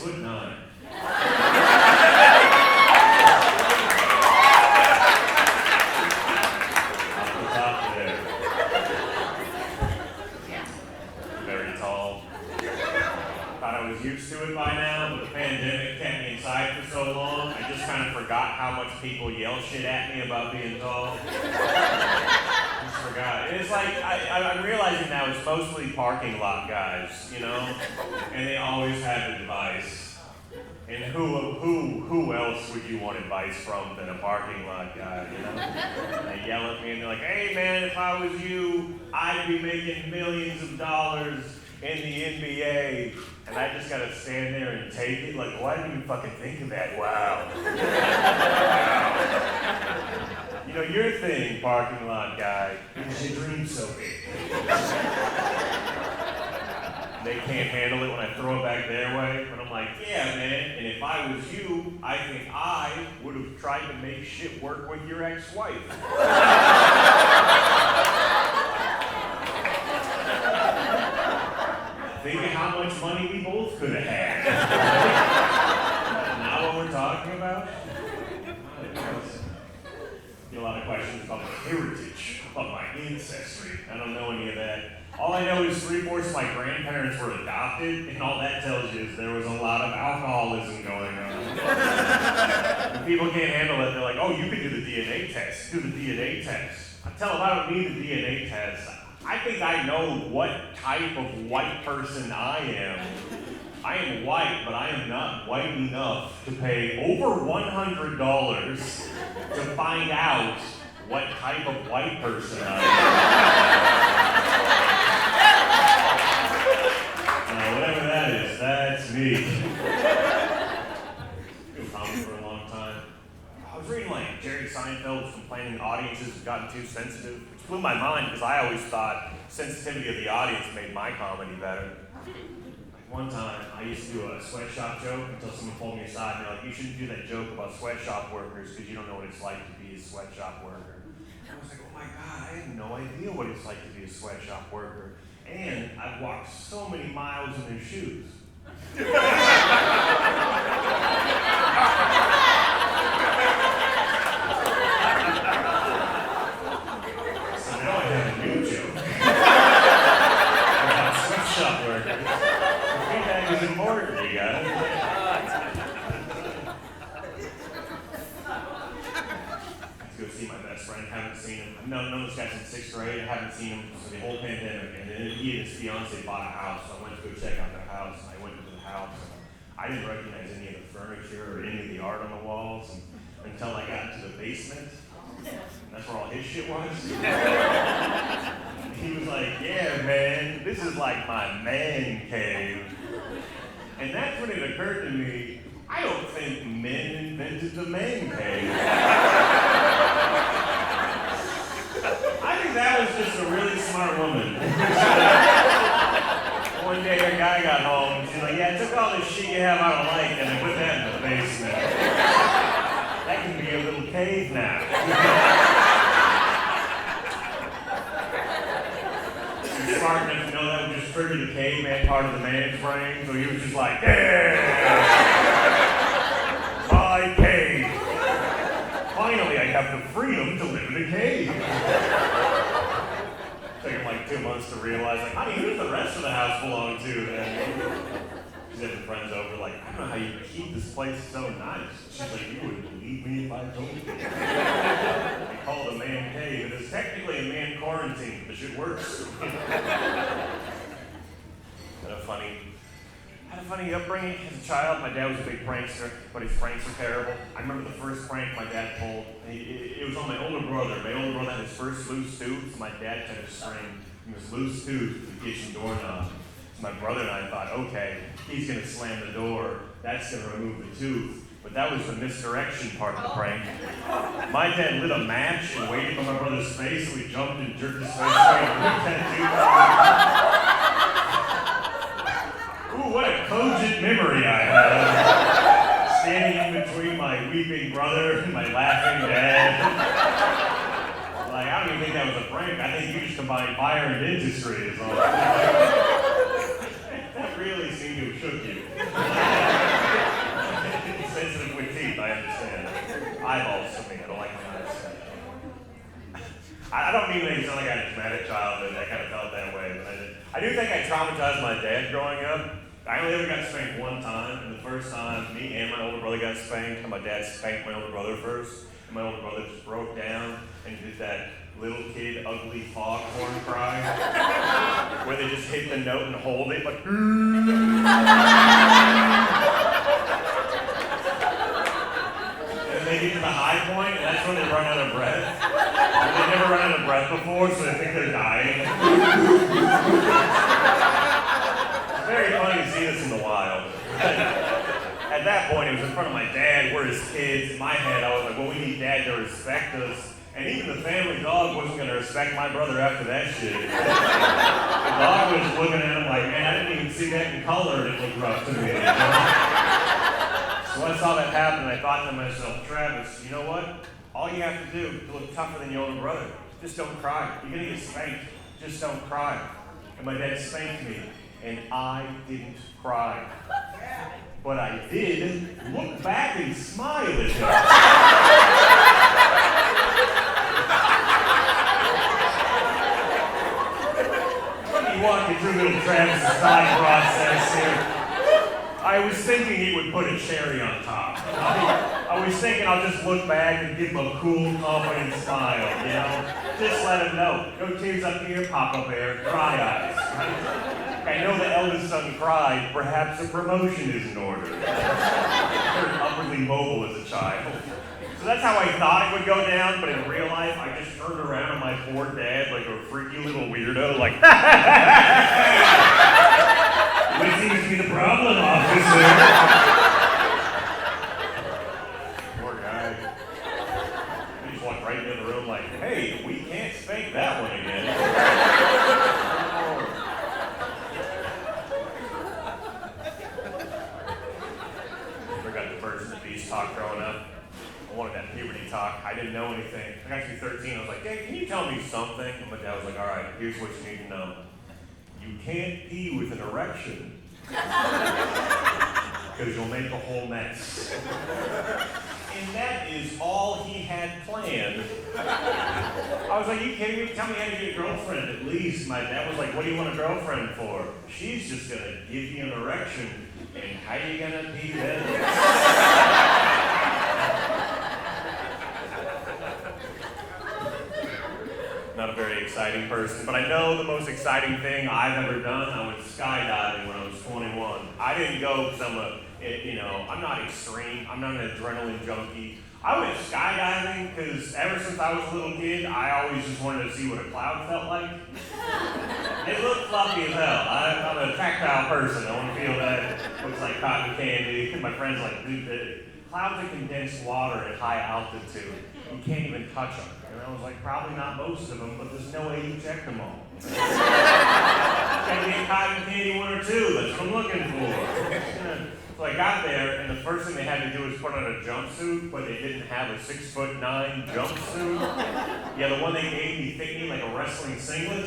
6'9". Off the top there. Very tall. Thought I was used to it by now, but the pandemic kept me inside for so long, I just kind of forgot how much people yell shit at me about being tall. Just forgot. It's like, I'm realizing now it's mostly parking lot guys, you know? And they always have advice. And who else would you want advice from than a parking lot guy, you know? And they yell at me and they're like, hey man, if I was you, I'd be making millions of dollars in the NBA. And I just gotta stand there and take it? Like, why didn't you fucking think of that? Wow. Wow. You know, your thing, parking lot guy, is your dream so big. They can't handle it when I throw it back their way, but I'm like, yeah, man, and if I was you, I think I would have tried to make shit work with your ex-wife. Think of how much money we both could have had. Now what we're talking about? Get a lot of questions about my heritage, about my ancestry. I don't know any of that. All I know is 3/4 of my grandparents were adopted, and all that tells you is there was a lot of alcoholism going on. When people can't handle it, they're like, oh, you can do the DNA test. Do the DNA test. I tell them I don't need the DNA test. I think I know what type of white person I am. I am white, but I am not white enough to pay over $100 to find out what type of white person I am. Whatever that is, that's me. Been common for a long time. I was reading like Jerry Seinfeld was complaining audiences have gotten too sensitive, which blew my mind because I always thought sensitivity of the audience made my comedy better. One time, I used to do a sweatshop joke until someone pulled me aside and they're like, you shouldn't do that joke about sweatshop workers because you don't know what it's like to be a sweatshop worker. And I was like, oh my God, I have no idea what it's like to be a sweatshop worker. And I've walked so many miles in their shoes. So now I have a new joke about sweatshop workers. Feedback is important, you guys. Go see my best friend, haven't seen him. I've known this guy since 6th grade, I haven't seen him for the whole pandemic, and then he and his fiance bought a house, so I went to go check out their house, and I went to the house, and I didn't recognize any of the furniture or any of the art on the walls until I got into the basement, and that's where all his shit was. He was like, yeah man, this is like my man cave. And that's when it occurred to me, I don't think men invented the man cave. I think that was just a really smart woman. One day a guy got home and she's like, yeah, I took all this shit you have I don't like and I put that in the basement. That can be a little cave now. You're smart enough to know that would just trigger the caveman part of the man's brain, so he was just like, yeah, my cave. Finally, I have the freedom to live in a cave. Took him like 2 months to realize, like, honey, who does the rest of the house belong to? And she's having friends over, like, I don't know how you keep this place so nice. She's like, you wouldn't believe me if I told you. They call it a man cave. It is technically a man quarantine, but the shit works. Had a funny upbringing as a child. My dad was a big prankster, but his pranks were terrible. I remember the first prank my dad pulled. It was on my older brother. My older brother had his first loose tooth. So my dad cut a string from his loose tooth to the kitchen doorknob. So my brother and I thought, okay, he's gonna slam the door. That's gonna remove the tooth. But that was the misdirection part of the prank. My dad lit a match and waited for my brother's face, so he jumped and jerked his face away and ripped that tooth out. Ooh, what a cogent memory I have. Standing in between my weeping brother and my laughing dad. Like, I don't even think that was a prank. I think you just combined fire and dentistry is all. That really seemed to have shook you. eyeballs to me. I don't like my eyes. I don't mean to make it sound like I had a traumatic childhood. I kind of felt that way, but I do think I traumatized my dad growing up. I only ever got spanked one time, and the first time me and my older brother got spanked, and my dad spanked my older brother first, and my older brother just broke down and did that little kid ugly foghorn cry, where they just hit the note and hold it, like, and they get to the high point, and that's when they run out of breath. They've never run out of breath before, so they think they're dying. It's very funny to see this in the wild. At that point, it was in front of my dad, we're his kids. In my head, I was like, well, we need dad to respect us. And even the family dog wasn't going to respect my brother after that shit. The dog was looking at him like, man, I didn't even see that in color, and it looked rough to me. You know? So when I saw that happen, I thought to myself, Travis, you know what? All you have to do to look tougher than your older brother, just don't cry. You're going to get spanked. Just don't cry. And my dad spanked me, and I didn't cry. But I did look back and smile at him. Let me walk you through little Travis' thought process here. I was thinking he would put a cherry on top. I was thinking I'll just look back and give him a cool, confident smile, you know? Just let him know. No tears up here, pop up there, dry eyes. I know the eldest son cried, perhaps a promotion is in order. Very upwardly mobile as a child. So that's how I thought it would go down, but in real life, I just turned around on my poor dad like a freaky little weirdo, like, what seems to be the problem, officer? Poor guy. He just walked right into the room like, hey, we can't spank that one again. Never got the birds and the bees talk growing up. I wanted that puberty talk. I didn't know anything. I got to 13. I was like, hey, can you tell me something? And my dad was like, all right, here's what you need to know. You can't pee with an erection. Because you'll make a whole mess. And that is all he had planned. I was like, you kidding me? Tell me how to get a girlfriend at least. My dad was like, what do you want a girlfriend for? She's just going to give you an erection. And how are you going to pee then? Not a very exciting person, but I know the most exciting thing I've ever done. I went skydiving when I was 21. I didn't go because I'm not extreme. I'm not an adrenaline junkie. I went skydiving because ever since I was a little kid, I always just wanted to see what a cloud felt like. They look fluffy as hell. I'm a tactile person. I want to feel that. Looks like cotton candy. My friends are like, dude, clouds are condensed water at high altitude. You can't even touch them. And I was like, probably not most of them, but there's no way you check them all. Gotta be a cotton candy one or two. That's what I'm looking for. So I got there, and the first thing they had to do was put on a jumpsuit, but they didn't have a 6'9" jumpsuit. Yeah, the one they gave me fit me like a wrestling singlet.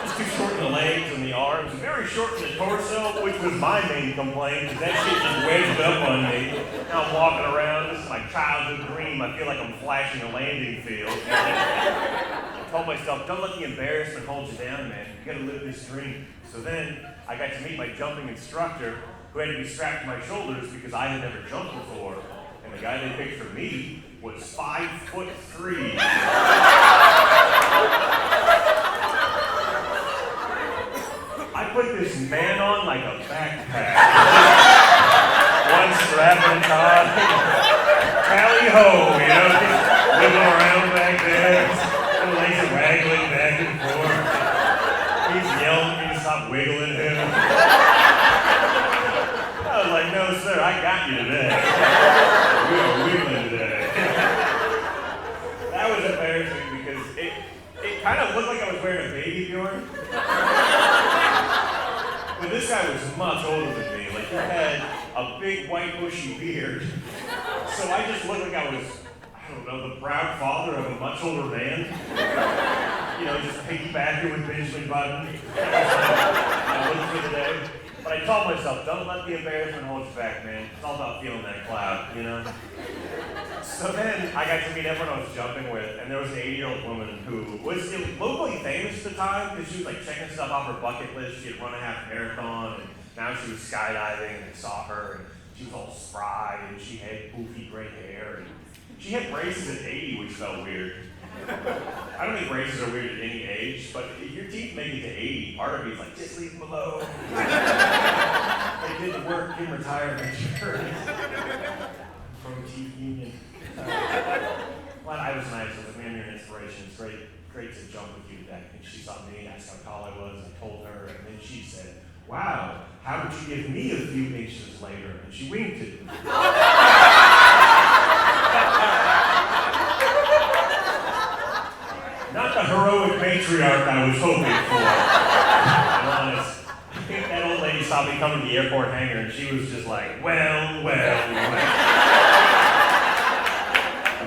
Just too short in the legs and the arms, very short in the torso, which was my main complaint, because that shit just wedged up on me. Now I'm walking around, this is my childhood dream, I feel like I'm flashing a landing field. I told myself, don't let the embarrassment hold you down, man. You gotta live this dream. So then, I got to meet my jumping instructor, who had to be strapped to my shoulders because I had never jumped before. And the guy they picked for me was 5'3". I put this man on like a backpack. One strap on top. Tally-ho, you know, just wiggling around back there. The legs are waggling back and forth. He's yelling at me to stop wiggling him. I was like, no, sir, I got you today. We are wiggling today. That was embarrassing because it kind of looked like I was wearing a baby Bjorn. But this guy was much older than me. Like, he had a big white bushy beard. So I just looked like I was, I don't know, the proud father of a much older man. You know, just piggybacking with Benjamin Button. I look for the day. But I told myself, don't let the embarrassment hold you back, man. It's all about feeling that cloud, you know? So then I got to meet everyone I was jumping with, and there was an 80-year-old woman who was locally famous at the time because she was like checking stuff off her bucket list. She had run a half marathon, and now she was skydiving, and I saw her, and she was all spry, and she had poofy gray hair, and she had braces at 80, which felt weird. I don't think braces are weird at any age, but if your teeth make it to 80, part of me is like, just leave them alone. They did the work in retirement from Teeth Union. Well, I was nice. I was like, man, you're an inspiration. It's great to jump with you today. And she saw me, asked how tall I was, and I told her, and then she said, wow, how would you give me a few inches later? And she winked at me. Not the heroic matriarch I was hoping for. I'm honest. I think that old lady saw me coming to the airport hangar, and she was just like, well.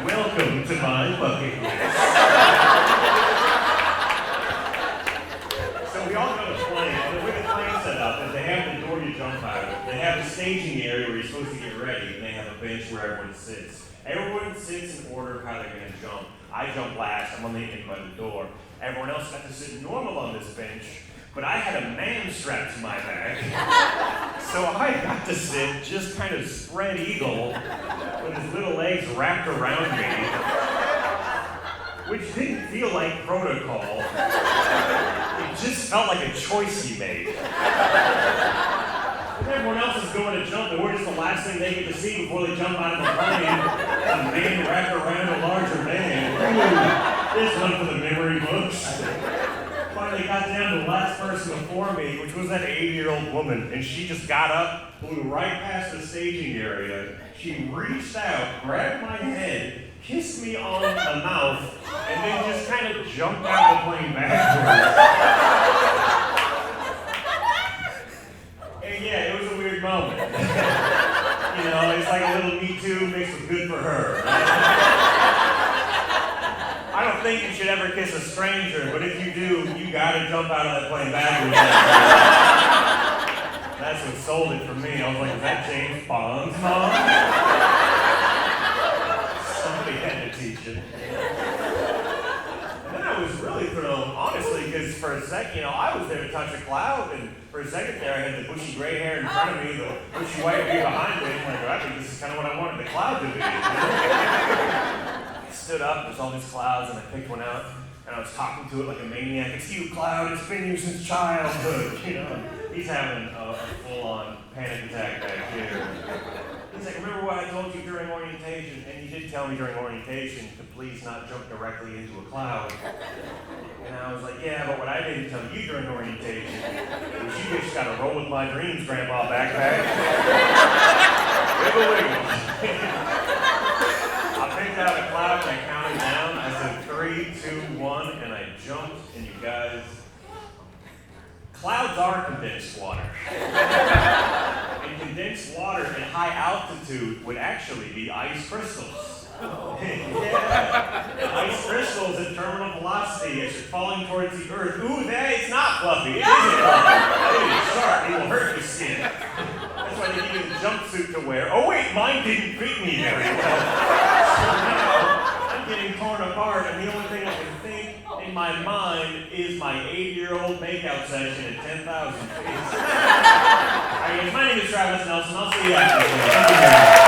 Welcome to my bucket list. So we all go to plane, and the way the plane's set up is they have the door you jump out of. They have the staging area where you're supposed to get ready, and they have a bench where everyone sits. Everyone sits in order of how they're going to jump. I jump last, I'm on the end by the door. Everyone else got to sit normal on this bench, but I had a man strapped to my back. So I got to sit just kind of spread eagle with his little legs wrapped around me, which didn't feel like protocol. It just felt like a choice he made. And everyone else is going to jump, and we're just the last thing they get to see before they jump out of the plane. A man wrapped around a larger man. Ooh, this one for the memory books. Finally got down to the last person before me, which was that 80-year-old woman, and she just got up, flew right past the staging area. She reached out, grabbed my head, kissed me on the mouth, and then just kind of jumped out of the plane backwards. And yeah, it was a weird moment. You know, it's like a little Me Too mixed with good for her. I don't think you should ever kiss a stranger, but if you do, you gotta jump out of that plane backwards. That's what sold it for me. I was like, is that James Bond's mom? Somebody had to teach it. And then I was really thrown, honestly, because for a second, I was there to touch a cloud, and for a second there, I had the bushy gray hair in front of me, the bushy white hair behind me. I'm like, I think this is kind of what I wanted the cloud to be. I stood up, there's all these clouds, and I picked one out, and I was talking to it like a maniac. It's you, cloud, it's been you since childhood, He's having a full-on panic attack back here. He's like, remember what I told you during orientation? And he did tell me during orientation to please not jump directly into a cloud. And I was like, yeah, but what I didn't tell you during orientation was you just gotta roll with my dreams, Grandpa backpack. Wiggle, wiggle. I picked out a cloud and I counted down. I said 3, 2, 1, and I jumped, and you guys, clouds are condensed water. And condensed water at high altitude would actually be ice crystals. Yeah. Ice crystals at terminal velocity as you're falling towards the earth. Ooh, it's not fluffy. It isn't fluffy. It is sharp. It will hurt your skin. That's why they give you the jumpsuit to wear. Oh wait, mine didn't fit me very well. So now I'm getting torn apart, and the only thing I can think in my mind is my 80-year-old makeout session at 10,000 feet. All right, guys, my name is Travis Nelson. I'll see you after.